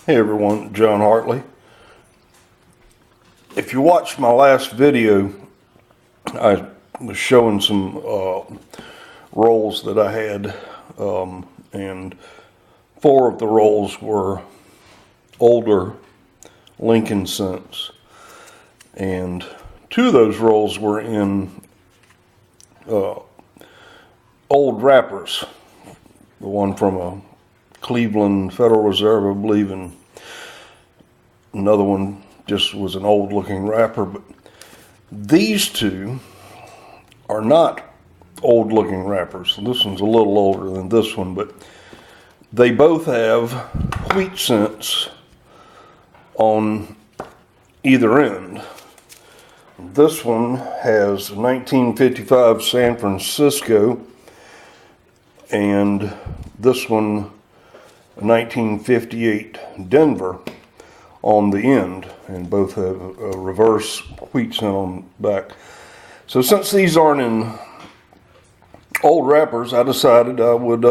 Hey everyone, John Hartley. If you watched my last video, I was showing some rolls that I had, and 4 of the rolls were older Lincoln scents, and 2 of those rolls were in old wrappers. The one from a Cleveland Federal Reserve, I believe, and another one just was an old looking wrapper. But these 2 are not old looking wrappers. This one's a little older than this one, but they both have wheat scents on either end. This one has 1955 San Francisco, and this one 1958 Denver on the end, and both have a reverse wheat scent on the back. So since these aren't in old wrappers, I decided I would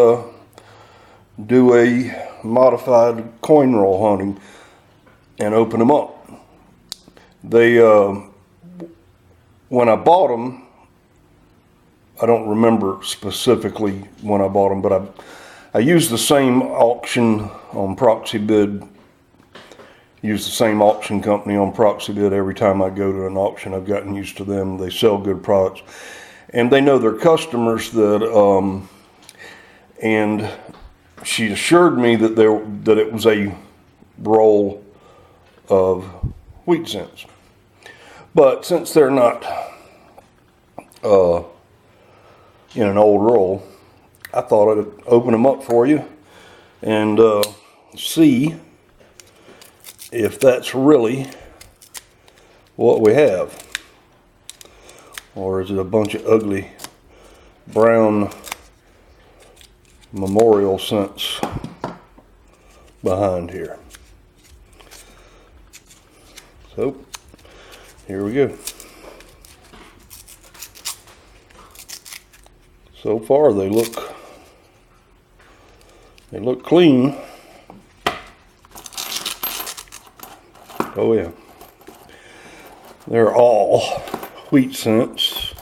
do a modified coin roll hunting and open them up. They, when I bought them, I don't remember specifically when I bought them, but I used the same auction on Proxibid, use the same auction company on Proxibid every time I go to an auction. I've gotten used to them. They sell good products, and they know their customers. And she assured me that it was a roll of wheat scents. But since they're not in an old roll, I thought I'd open them up for you and see if that's really what we have. Or is it a bunch of ugly brown memorial scents behind here? So, here we go. So far they look clean. Oh yeah. They're all wheat scents.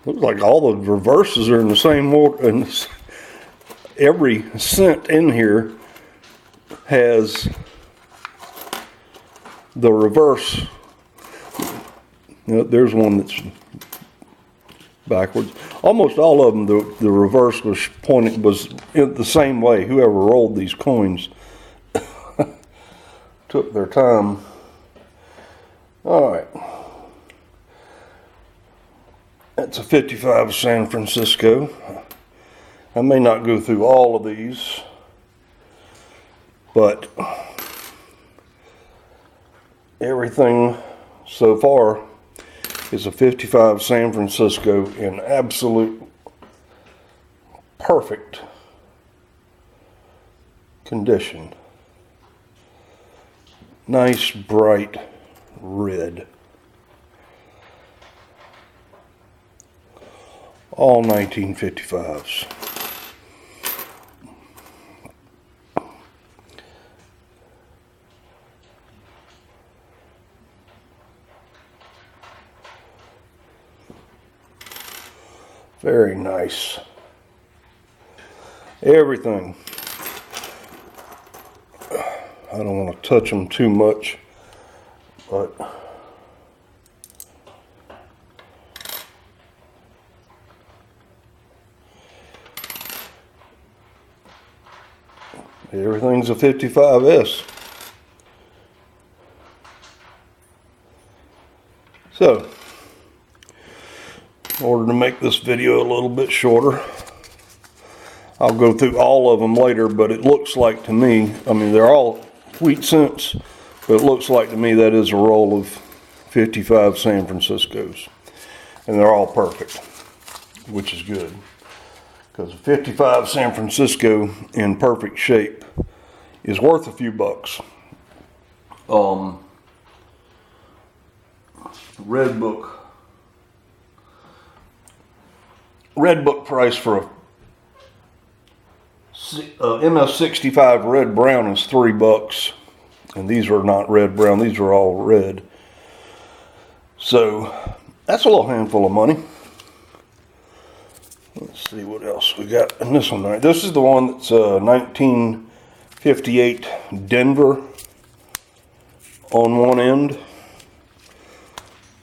Looks like all the reverses are in the same order, and every scent in here has the reverse. There's one that's backwards. Almost all of them, the reverse was in the same way. Whoever rolled these coins took their time. All right. That's a 55 San Francisco. I may not go through all of these, but everything so far is a 55 San Francisco in absolute perfect condition. Nice bright red. All 1955s. Very nice. Everything. I don't want to touch them too much, but everything's a 55S. So, in order to make this video a little bit shorter, I'll go through all of them later, but it looks like to me, I mean, they're all wheat scents, but it looks like to me that is a roll of 55 San Franciscos. And they're all perfect, which is good. Because a 55 San Francisco in perfect shape is worth a few bucks. Red Book price for a MS65 red brown is $3, and these are not red brown, these are all red. So that's a little handful of money. Let's see what else we got in this one. Right, this is the one that's 1958 Denver on one end.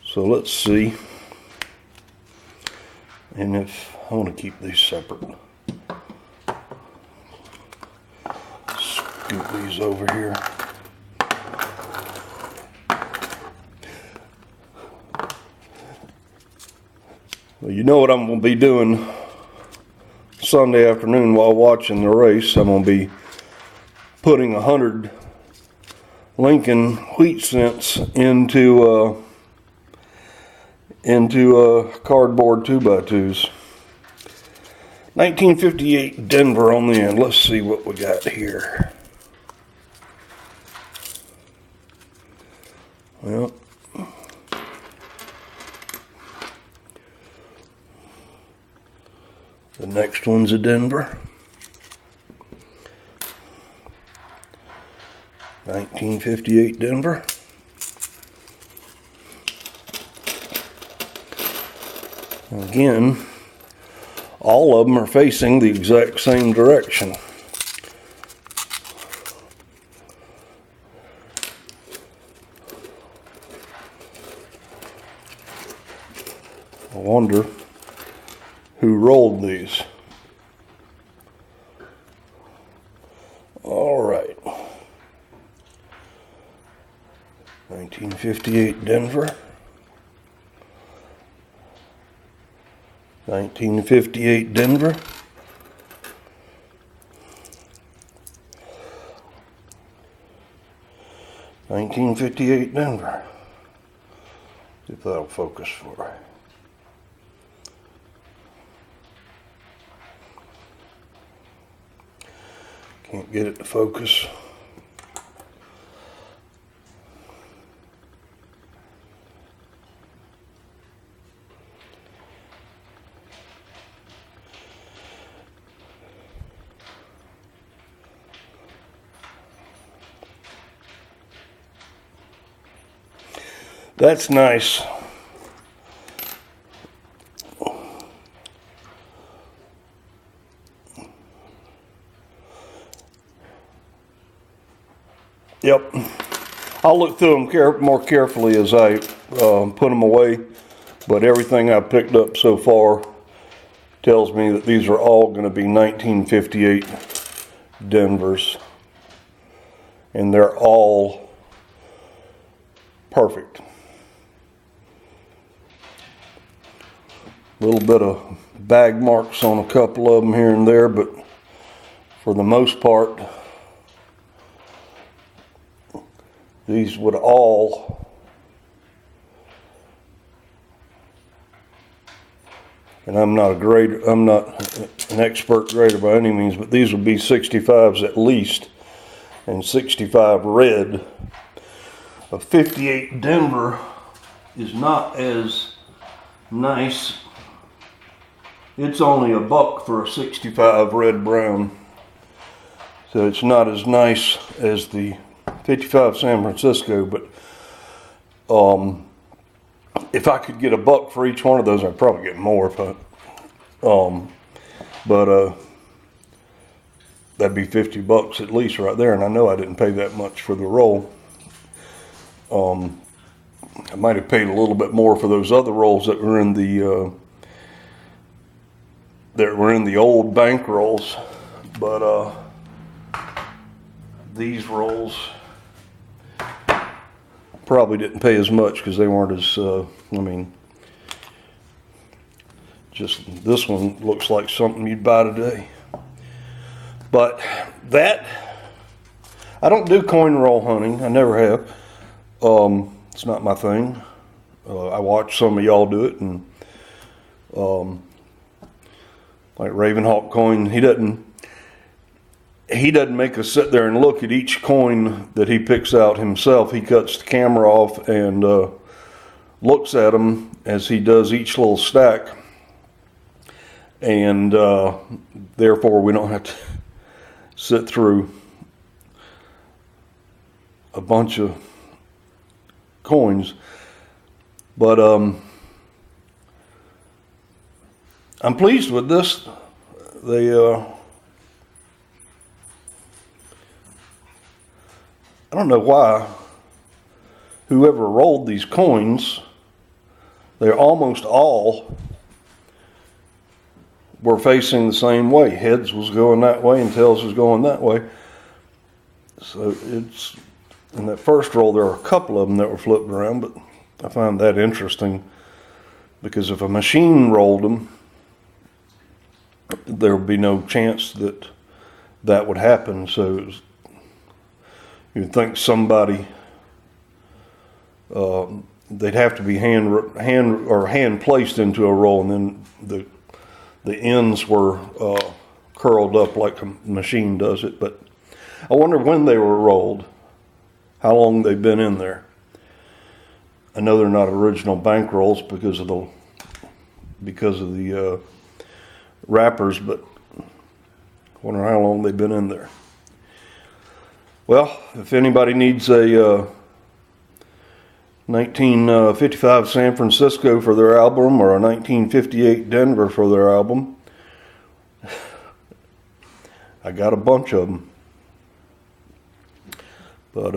So let's see. And if I want to keep these separate, scoot these over here. Well, you know what I'm going to be doing Sunday afternoon while watching the race. I'm going to be putting 100 Lincoln wheat cents into cardboard 2x2s. 1958 Denver on the end. Let's see what we got here. Well, the next one's a Denver. 1958 Denver. Again, all of them are facing the exact same direction. I wonder who rolled these. All right. 1958 Denver. 1958 Denver. $19.58 Denver. See if that'll focus for her. Can't get it to focus. That's nice. Yep. I'll look through them more carefully as I put them away, but everything I've picked up so far tells me that these are all going to be 1958 Denvers, and they're all perfect. A little bit of bag marks on a couple of them here and there, but for the most part, these would all, and I'm not an expert grader by any means, but these would be 65s at least, and 65 red. A 58 Denver is not as nice. It's only $1 for a 65 red brown, so it's not as nice as the 55 San Francisco, but if I could get $1 for each one of those, I'd probably get more. But that'd be $50 at least right there, and I know I didn't pay that much for the roll. I might have paid a little bit more for those other rolls that were in the old bank rolls, but these rolls probably didn't pay as much because they weren't as, just this one looks like something you'd buy today. But that, I don't do coin roll hunting. I never have. It's not my thing. I watch some of y'all do it, and like Ravenhawk coin, he doesn't make us sit there and look at each coin that he picks out himself. He cuts the camera off and looks at them as he does each little stack, and therefore we don't have to sit through a bunch of coins, but I'm pleased with this. They I don't know why whoever rolled these coins, they're almost all were facing the same way. Heads was going that way and tails was going that way. So it's, in that first roll, there were a couple of them that were flipping around, but I find that interesting because if a machine rolled them, there would be no chance that that would happen. So it was, you'd think somebody, they'd have to be hand placed into a roll, and then the ends were curled up like a machine does it. But I wonder when they were rolled, how long they've been in there. I know they're not original bank rolls because of the wrappers, but I wonder how long they've been in there. Well, if anybody needs a 1955 San Francisco for their album, or a 1958 Denver for their album, I got a bunch of them. But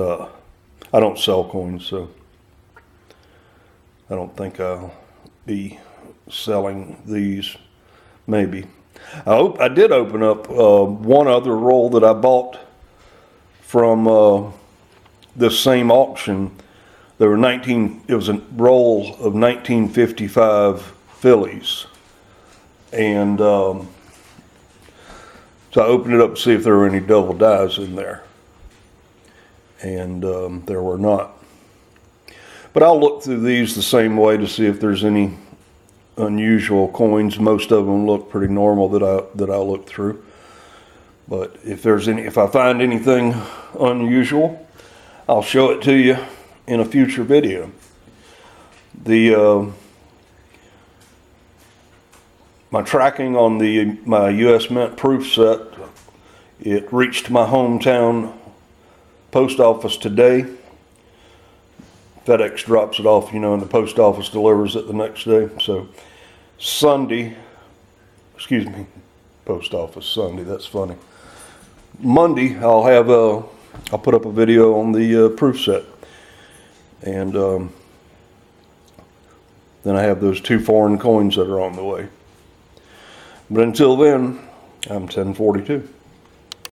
I don't sell coins, so I don't think I'll be selling these. Maybe. I did open up one other roll that I bought from this same auction. There were it was a roll of 1955 Phillies. And so I opened it up to see if there were any double dies in there. And there were not. But I'll look through these the same way to see if there's any unusual coins. Most of them look pretty normal that I look through. But if I find anything unusual, I'll show it to you in a future video. My tracking on my U.S. Mint proof set, it reached my hometown post office today. FedEx drops it off, and the post office delivers it the next day. So post office Sunday, that's funny. Monday, I'll put up a video on the proof set. And then I have those 2 foreign coins that are on the way. But until then, I'm 1042.